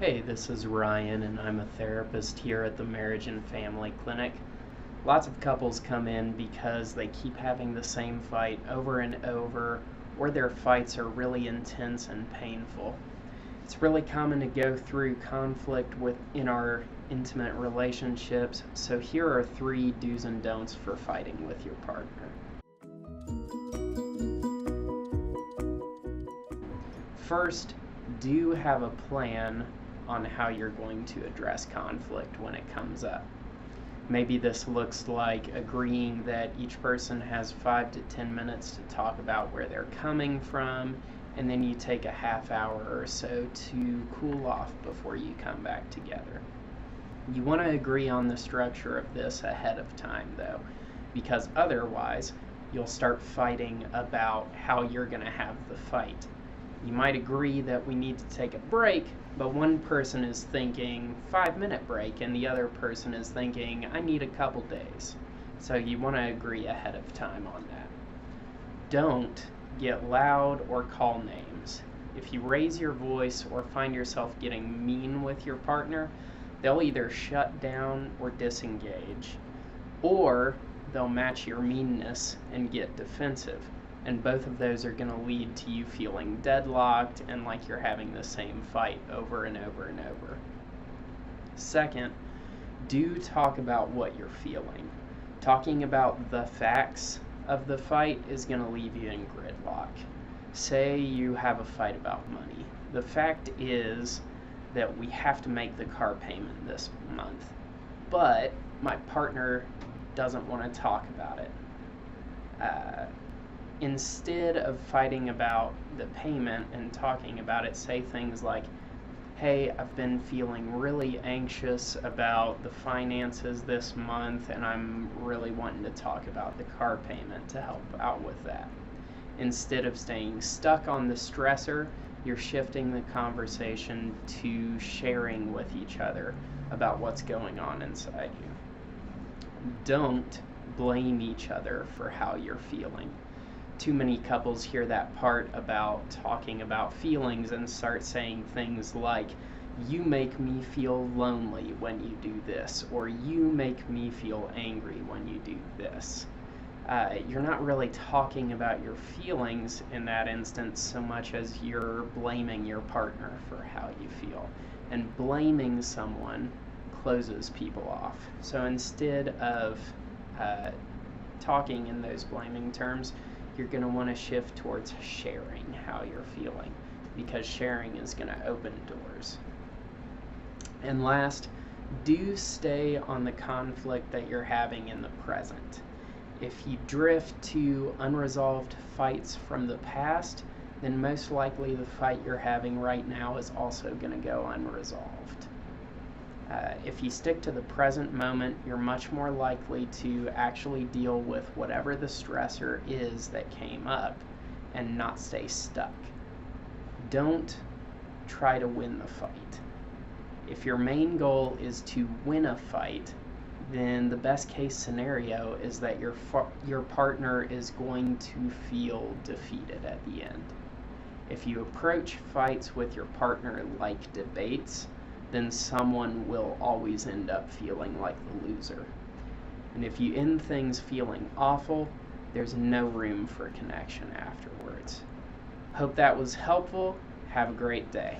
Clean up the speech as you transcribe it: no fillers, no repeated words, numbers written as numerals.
Hey, this is Ryan, and I'm a therapist here at the Marriage and Family Clinic. Lots of couples come in because they keep having the same fight over and over, or their fights are really intense and painful. It's really common to go through conflict in our intimate relationships, so here are 3 do's and don'ts for fighting with your partner. First, do have a plan on how you're going to address conflict when it comes up. Maybe this looks like agreeing that each person has 5 to 10 minutes to talk about where they're coming from, and then you take a half hour or so to cool off before you come back together. You want to agree on the structure of this ahead of time, though, because otherwise you'll start fighting about how you're going to have the fight. You might agree that we need to take a break, but one person is thinking 5-minute break and the other person is thinking I need a couple days. So you want to agree ahead of time on that. Don't get loud or call names. If you raise your voice or find yourself getting mean with your partner, they'll either shut down or disengage, or they'll match your meanness and get defensive. And both of those are going to lead to you feeling deadlocked and like you're having the same fight over and over and over. Second, do talk about what you're feeling. Talking about the facts of the fight is going to leave you in gridlock. Say you have a fight about money. The fact is that we have to make the car payment this month, but my partner doesn't want to talk about it. Instead of fighting about the payment and talking about it, say things like, hey, I've been feeling really anxious about the finances this month and I'm really wanting to talk about the car payment to help out with that. Instead of staying stuck on the stressor, you're shifting the conversation to sharing with each other about what's going on inside you. Don't blame each other for how you're feeling. Too many couples hear that part about talking about feelings and start saying things like, you make me feel lonely when you do this, or you make me feel angry when you do this. You're not really talking about your feelings in that instance so much as you're blaming your partner for how you feel. And blaming someone closes people off. So instead of talking in those blaming terms, you're going to want to shift towards sharing how you're feeling, because sharing is going to open doors. And last, do stay on the conflict that you're having in the present. If you drift to unresolved fights from the past, then most likely the fight you're having right now is also going to go unresolved. If you stick to the present moment, you're much more likely to actually deal with whatever the stressor is that came up and not stay stuck. Don't try to win the fight. If your main goal is to win a fight, then the best case scenario is that your partner is going to feel defeated at the end. If you approach fights with your partner like debates, then someone will always end up feeling like the loser. And if you end things feeling awful, there's no room for connection afterwards. Hope that was helpful. Have a great day.